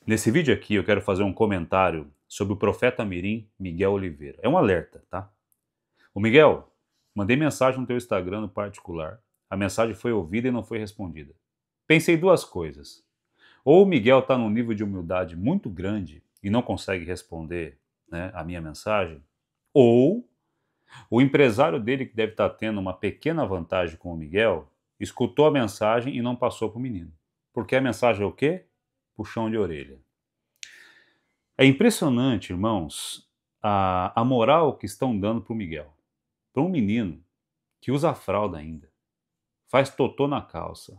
Nesse vídeo aqui eu quero fazer um comentário sobre o profeta mirim Miguel Oliveira. É um alerta, tá? O Miguel, mandei mensagem no teu Instagram no particular. A mensagem foi ouvida e não foi respondida. Pensei duas coisas. Ou o Miguel está num nível de humildade muito grande e não consegue responder, né, a minha mensagem, ou o empresário dele, que deve estar tendo uma pequena vantagem com o Miguel, escutou a mensagem e não passou para o menino. Porque a mensagem é o quê? Puxão de orelha. É impressionante, irmãos, a moral que estão dando para o Miguel. Para um menino que usa fralda ainda, faz totô na calça,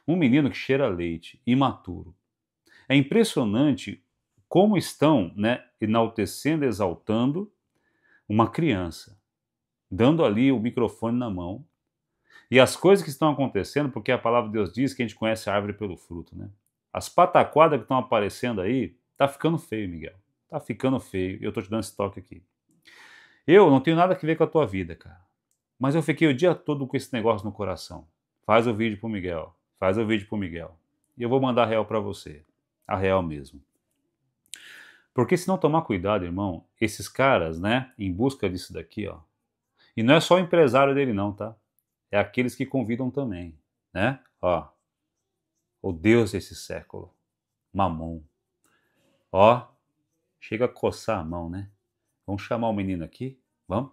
um menino que cheira leite, imaturo. É impressionante como estão, né, enaltecendo, exaltando uma criança, dando ali o microfone na mão, e as coisas que estão acontecendo, porque a palavra de Deus diz que a gente conhece a árvore pelo fruto, né? As pataquadas que estão aparecendo aí, tá ficando feio, Miguel. Tá ficando feio. Eu tô te dando esse toque aqui. Eu não tenho nada a ver com a tua vida, cara. Mas eu fiquei o dia todo com esse negócio no coração. Faz o vídeo pro Miguel. Faz o vídeo pro Miguel. E eu vou mandar a real pra você. A real mesmo. Porque se não tomar cuidado, irmão, esses caras, né, em busca disso daqui, ó. E não é só o empresário dele não, tá? É aqueles que convidam também, né? Ó, o Deus desse século, Mamon. Ó, chega a coçar a mão, né? Vamos chamar o menino aqui? Vamos?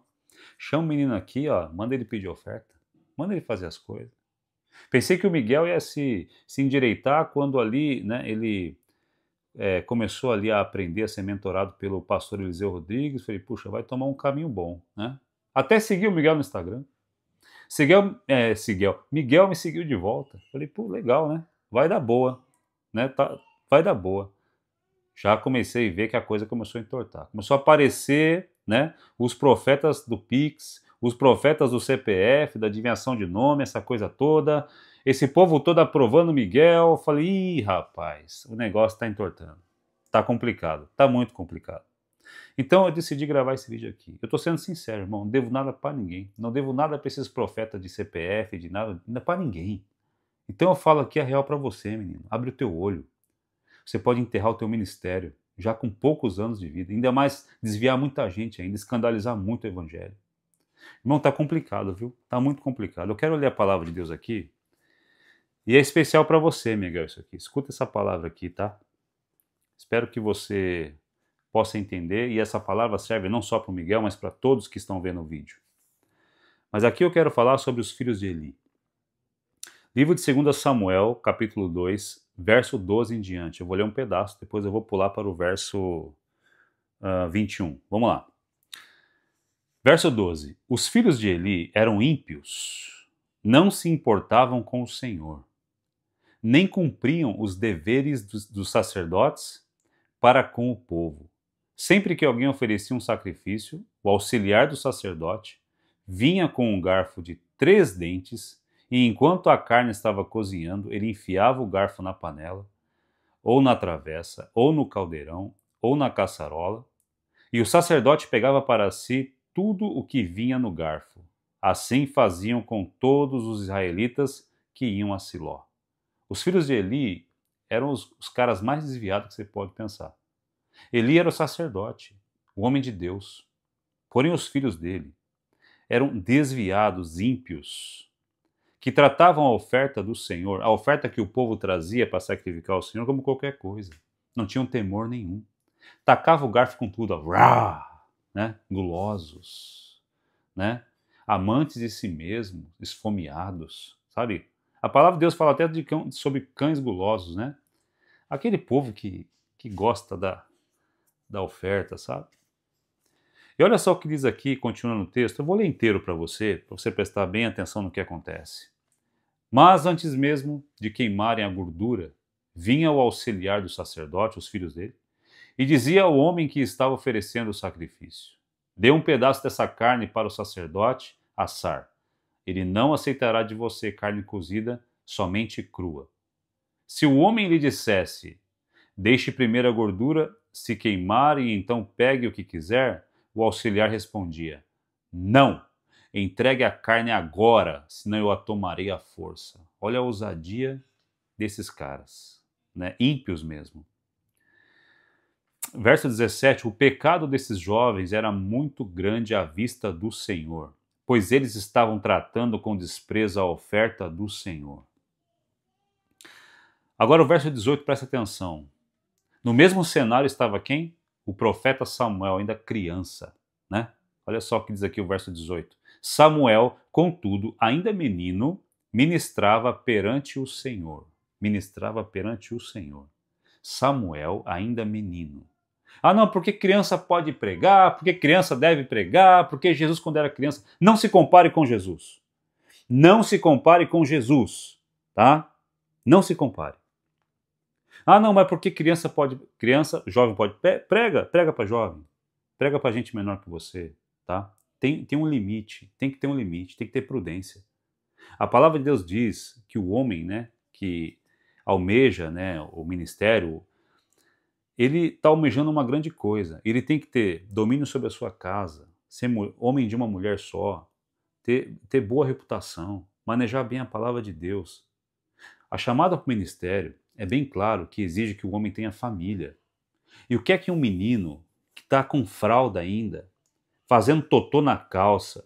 Chama o menino aqui, ó, manda ele pedir oferta. Manda ele fazer as coisas. Pensei que o Miguel ia se endireitar quando ali, né, ele começou ali a aprender a ser mentorado pelo pastor Eliseu Rodrigues. Falei, puxa, vai tomar um caminho bom, né? Até segui o Miguel no Instagram. Miguel me seguiu de volta. Falei, pô, legal, né? Vai dar boa, né? Vai dar boa. Já comecei a ver que a coisa começou a entortar. Começou a aparecer, né, os profetas do Pix, os profetas do CPF, da adivinhação de nome, essa coisa toda. Esse povo todo aprovando Miguel. Eu falei, ih, rapaz, o negócio está entortando. Tá complicado, tá muito complicado. Então eu decidi gravar esse vídeo aqui. Eu tô sendo sincero, irmão, não devo nada para ninguém. Não devo nada para esses profetas de CPF, de nada, para ninguém. Então eu falo aqui a real para você, menino. Abre o teu olho. Você pode enterrar o teu ministério, já com poucos anos de vida, ainda mais desviar muita gente ainda, escandalizar muito o evangelho. Irmão, tá complicado, viu? Tá muito complicado. Eu quero ler a palavra de Deus aqui, e é especial para você, Miguel, isso aqui. Escuta essa palavra aqui, tá? Espero que você possa entender, e essa palavra serve não só para o Miguel, mas para todos que estão vendo o vídeo. Mas aqui eu quero falar sobre os filhos de Eli. Livro de 2 Samuel, capítulo 2, verso 12 em diante. Eu vou ler um pedaço, depois eu vou pular para o verso 21. Vamos lá. Verso 12. Os filhos de Eli eram ímpios, não se importavam com o Senhor, nem cumpriam os deveres dos sacerdotes para com o povo. Sempre que alguém oferecia um sacrifício, o auxiliar do sacerdote vinha com um garfo de 3 dentes e, enquanto a carne estava cozinhando, ele enfiava o garfo na panela, ou na travessa, ou no caldeirão, ou na caçarola, e o sacerdote pegava para si tudo o que vinha no garfo. Assim faziam com todos os israelitas que iam a Siló. Os filhos de Eli eram os caras mais desviados que você pode pensar. Eli era o sacerdote, o homem de Deus. Porém, os filhos dele eram desviados, ímpios, que tratavam a oferta do Senhor, a oferta que o povo trazia para sacrificar ao Senhor, como qualquer coisa. Não tinham temor nenhum. Tacava o garfo com tudo, ó, né? Gulosos, né? Amantes de si mesmos, esfomeados, sabe? A palavra de Deus fala até sobre cães gulosos, né? Aquele povo que gosta da oferta, sabe? E olha só o que diz aqui, continuando o texto, eu vou ler inteiro para você prestar bem atenção no que acontece. Mas antes mesmo de queimarem a gordura, vinha o auxiliar do sacerdote, os filhos dele, e dizia ao homem que estava oferecendo o sacrifício: dê um pedaço dessa carne para o sacerdote assar. Ele não aceitará de você carne cozida, somente crua. Se o homem lhe dissesse: deixe primeiro a gordura se queimar e então pegue o que quiser, o auxiliar respondia: não, entregue a carne agora, senão eu a tomarei à força. Olha a ousadia desses caras, né? Ímpios mesmo. Verso 17, o pecado desses jovens era muito grande à vista do Senhor, pois eles estavam tratando com desprezo a oferta do Senhor. Agora o verso 18, presta atenção. No mesmo cenário estava quem? O profeta Samuel, ainda criança, né? Olha só o que diz aqui o verso 18. Samuel, contudo, ainda menino, ministrava perante o Senhor. Ministrava perante o Senhor. Samuel, ainda menino. Ah, não, porque criança pode pregar, porque criança deve pregar, porque Jesus, quando era criança. Não se compare com Jesus. Não se compare com Jesus, tá? Não se compare. Ah, não, mas porque criança pode. Criança, jovem pode. Prega para jovem. Prega para gente menor que você, tá? Tem um limite, tem que ter um limite, tem que ter prudência. A palavra de Deus diz que o homem, né, que almeja, né, o ministério, ele está almejando uma grande coisa. Ele tem que ter domínio sobre a sua casa, ser homem de uma mulher só, ter boa reputação, manejar bem a palavra de Deus. A chamada para o ministério é bem claro que exige que o homem tenha família. E o que é que um menino que está com fralda ainda, fazendo totô na calça,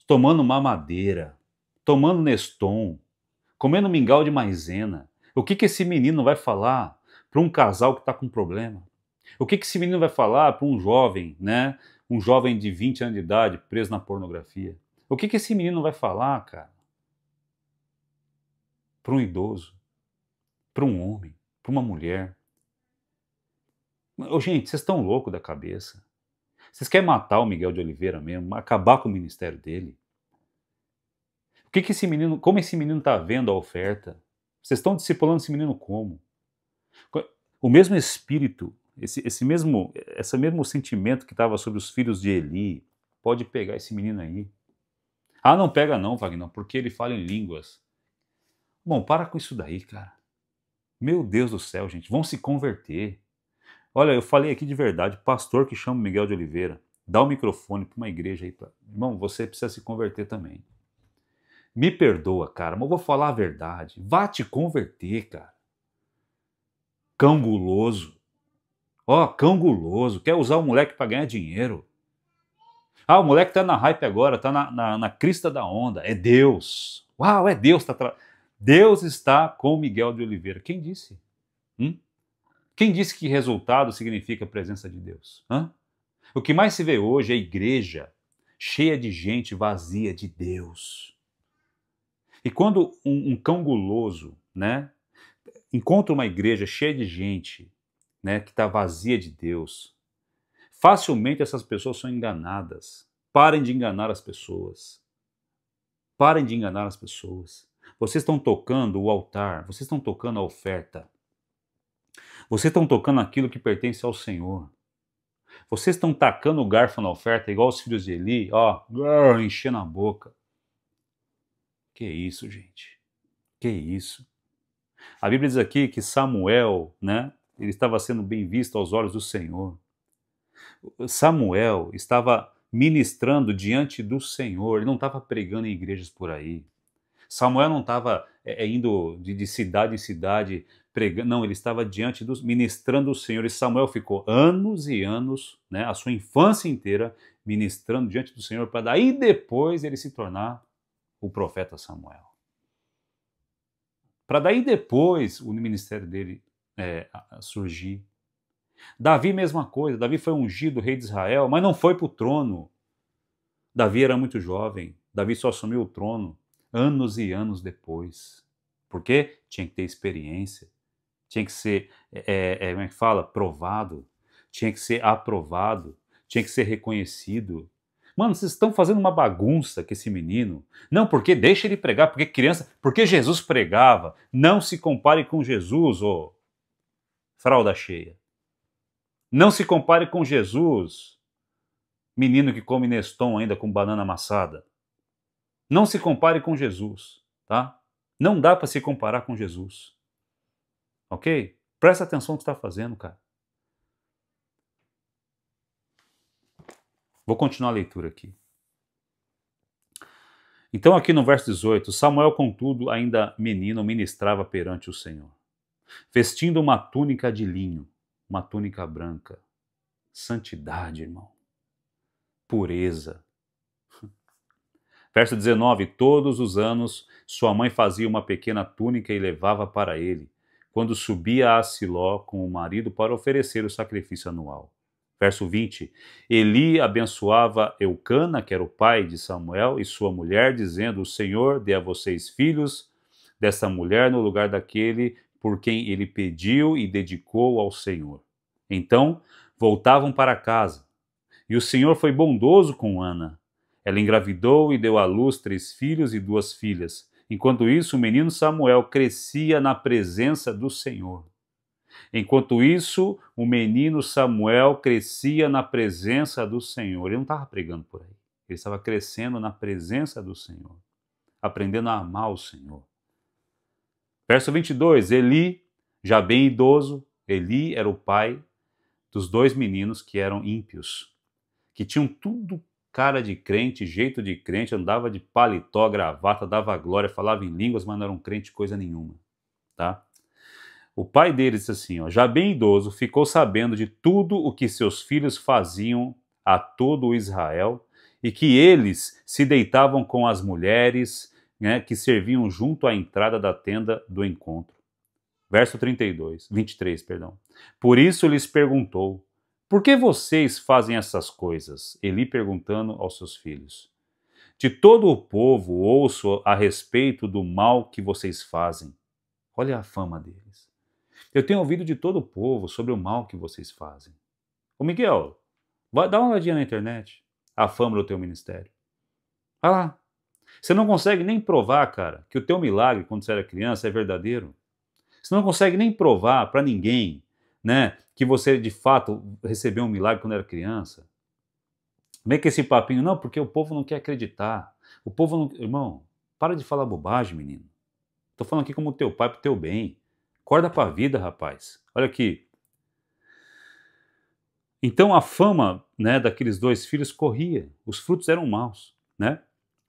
tomando mamadeira, tomando Neston, comendo mingau de maisena, o que esse menino vai falar para um casal que está com problema? O que esse menino vai falar para um jovem, né? Um jovem de 20 anos de idade preso na pornografia? O que esse menino vai falar, cara? Para um idoso, para um homem, para uma mulher. Ô, gente, vocês estão loucos da cabeça. Vocês querem matar o Miguel de Oliveira mesmo, acabar com o ministério dele? O que esse menino, como esse menino está vendo a oferta? Vocês estão discipulando esse menino como? O mesmo espírito, esse mesmo sentimento que estava sobre os filhos de Eli, pode pegar esse menino aí. Ah, não pega não, Wagner, porque ele fala em línguas. Bom, para com isso daí, cara. Meu Deus do céu, gente, vão se converter. Olha, eu falei aqui de verdade, pastor que chama Miguel de Oliveira, dá o microfone para uma igreja aí. Irmão, você precisa se converter também. Me perdoa, cara, mas eu vou falar a verdade. Vá te converter, cara. Cão guloso. Ó, cão guloso. Quer usar o moleque para ganhar dinheiro. Ah, o moleque tá na hype agora, tá na crista da onda. É Deus. Uau, é Deus. Deus está com Miguel de Oliveira. Quem disse? Quem disse que resultado significa a presença de Deus? O que mais se vê hoje é a igreja cheia de gente vazia de Deus. E quando um cão guloso, né, encontra uma igreja cheia de gente, né, que está vazia de Deus, facilmente essas pessoas são enganadas. Parem de enganar as pessoas. Parem de enganar as pessoas. Vocês estão tocando o altar, vocês estão tocando a oferta. Vocês estão tocando aquilo que pertence ao Senhor. Vocês estão tacando o garfo na oferta, igual os filhos de Eli, ó, enchendo a boca. Que isso, gente? Que isso? A Bíblia diz aqui que Samuel, né, ele estava sendo bem visto aos olhos do Senhor. Samuel estava ministrando diante do Senhor, ele não estava pregando em igrejas por aí. Samuel não estava indo de cidade em cidade pregando, não, ele estava ministrando o Senhor. E Samuel ficou anos e anos, né, a sua infância inteira, ministrando diante do Senhor, para daí depois ele se tornar o profeta Samuel. Para daí depois o ministério dele surgir. Davi, mesma coisa. Davi foi ungido rei de Israel, mas não foi para o trono. Davi era muito jovem. Davi só assumiu o trono anos e anos depois. Por quê? Tinha que ter experiência. Tinha que ser, como é que fala? Provado. Tinha que ser aprovado. Tinha que ser reconhecido. Mano, vocês estão fazendo uma bagunça com esse menino. Não, porque deixa ele pregar, porque criança, porque Jesus pregava. Não se compare com Jesus, ô fralda cheia. Não se compare com Jesus, menino que come Neston ainda com banana amassada. Não se compare com Jesus, tá? Não dá para se comparar com Jesus. Ok? Presta atenção no que você está fazendo, cara. Vou continuar a leitura aqui. Então, aqui no verso 18, Samuel, contudo, ainda menino, ministrava perante o Senhor, vestindo uma túnica de linho, uma túnica branca. Santidade, irmão. Pureza. Verso 19: todos os anos sua mãe fazia uma pequena túnica e levava para ele, quando subia a Siló com o marido para oferecer o sacrifício anual. Verso 20: Eli abençoava Eucana, que era o pai de Samuel, e sua mulher, dizendo: o Senhor dê a vocês filhos desta mulher no lugar daquele por quem ele pediu e dedicou ao Senhor. Então voltavam para casa, e o Senhor foi bondoso com Ana. Ela engravidou e deu à luz 3 filhos e 2 filhas. Enquanto isso, o menino Samuel crescia na presença do Senhor. Enquanto isso, o menino Samuel crescia na presença do Senhor. Ele não estava pregando por aí. Ele estava crescendo na presença do Senhor, aprendendo a amar o Senhor. Verso 22, Eli, já bem idoso, Eli era o pai dos 2 meninos que eram ímpios, que tinham tudo cara de crente, jeito de crente, andava de paletó, gravata, dava glória, falava em línguas, mas não era um crente coisa nenhuma, tá? O pai deles disse assim, ó, já bem idoso, ficou sabendo de tudo o que seus filhos faziam a todo o Israel e que eles se deitavam com as mulheres, né, que serviam junto à entrada da tenda do encontro. Verso 23, perdão. Por isso lhes perguntou: por que vocês fazem essas coisas? Eli perguntando aos seus filhos. De todo o povo ouço a respeito do mal que vocês fazem. Olha a fama deles. Eu tenho ouvido de todo o povo sobre o mal que vocês fazem. Ô Miguel, vai dar uma olhadinha na internet. A fama do teu ministério. Vai lá. Você não consegue nem provar, cara, que o teu milagre quando você era criança é verdadeiro. Você não consegue nem provar para ninguém, né, que você de fato recebeu um milagre quando era criança. Vem com esse papinho, não, porque o povo não quer acreditar. O povo não... Irmão, para de falar bobagem, menino. Tô falando aqui como teu pai pro teu bem. Acorda pra vida, rapaz. Olha aqui. Então a fama, né, daqueles 2 filhos corria. Os frutos eram maus, né?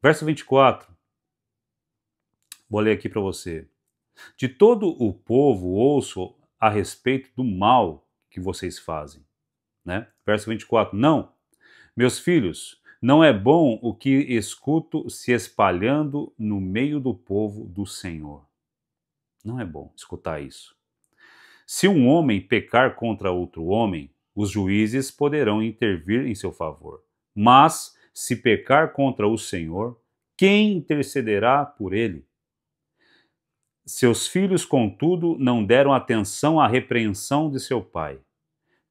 Verso 24. Vou ler aqui para você. De todo o povo ouço a respeito do mal que vocês fazem, né? Verso 24. Não, meus filhos, não é bom o que escuto se espalhando no meio do povo do Senhor. Não é bom escutar isso. Se um homem pecar contra outro homem, os juízes poderão intervir em seu favor. Mas, se pecar contra o Senhor, quem intercederá por ele? Seus filhos, contudo, não deram atenção à repreensão de seu pai,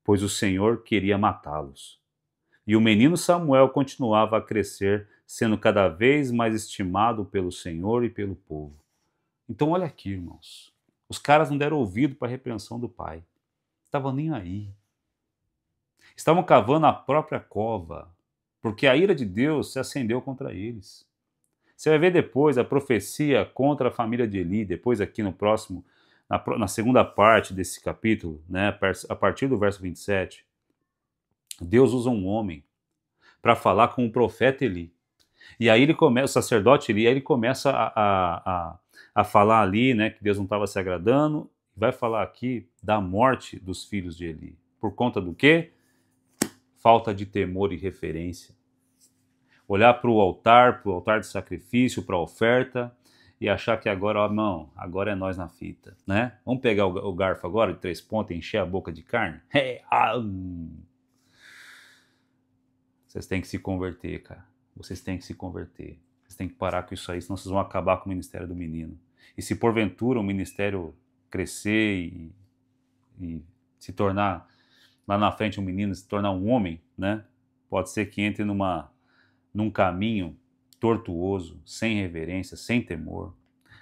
pois o Senhor queria matá-los. E o menino Samuel continuava a crescer, sendo cada vez mais estimado pelo Senhor e pelo povo. Então olha aqui, irmãos. Os caras não deram ouvido para a repreensão do pai. Estavam nem aí. Estavam cavando a própria cova, porque a ira de Deus se acendeu contra eles. Você vai ver depois a profecia contra a família de Eli, depois aqui no próximo, na segunda parte desse capítulo, né, a partir do verso 27. Deus usa um homem para falar com o profeta Eli. E aí ele começa, o sacerdote Eli, aí ele começa a falar ali, né, que Deus não estava se agradando, vai falar aqui da morte dos filhos de Eli. Por conta do quê? Falta de temor e referência. Olhar para o altar de sacrifício, para a oferta, e achar que agora, ó, não, agora é nós na fita, né? Vamos pegar o garfo agora de 3 pontas e encher a boca de carne? Vocês têm que se converter, cara. Vocês têm que se converter. Vocês têm que parar com isso aí, senão vocês vão acabar com o ministério do menino. E se porventura o ministério crescer e se tornar, lá na frente um menino se tornar um homem, né? Pode ser que entre num caminho tortuoso, sem reverência, sem temor.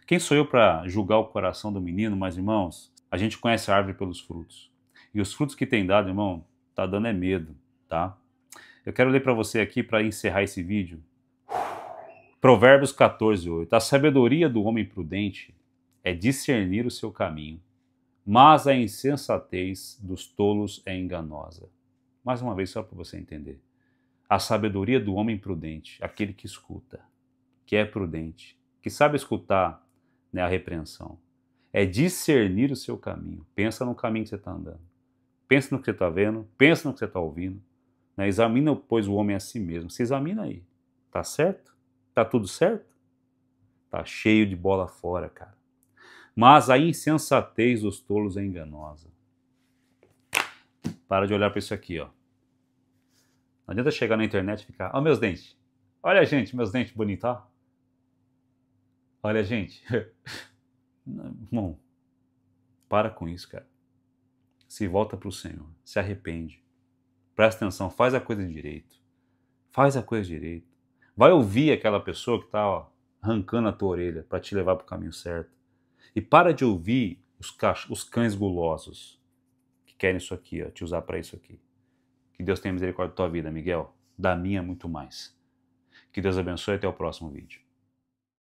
Quem sou eu para julgar o coração do menino? Mas, irmãos, a gente conhece a árvore pelos frutos. E os frutos que tem dado, irmão, tá dando é medo, tá? Eu quero ler para você aqui, para encerrar esse vídeo, Provérbios 14:8. A sabedoria do homem prudente é discernir o seu caminho, mas a insensatez dos tolos é enganosa. Mais uma vez, só para você entender. A sabedoria do homem prudente, aquele que escuta, que é prudente, que sabe escutar, né, a repreensão, é discernir o seu caminho. Pensa no caminho que você está andando. Pensa no que você está vendo, pensa no que você está ouvindo, né? Examina, pois, o homem a si mesmo. Se examina aí. Tá certo? Tá tudo certo? Tá cheio de bola fora, cara. Mas a insensatez dos tolos é enganosa. Para de olhar para isso aqui, ó. Não adianta chegar na internet e ficar, ó, meus dentes. Olha, gente, meus dentes bonitos, ó. Olha, gente. Bom, para com isso, cara. Se volta para o Senhor, se arrepende. Presta atenção, faz a coisa direito. Faz a coisa direito. Vai ouvir aquela pessoa que está arrancando a tua orelha para te levar para o caminho certo. E para de ouvir os cães gulosos que querem isso aqui, ó, te usar para isso aqui. Que Deus tenha misericórdia da tua vida, Miguel. Da minha, muito mais. Que Deus abençoe e até o próximo vídeo.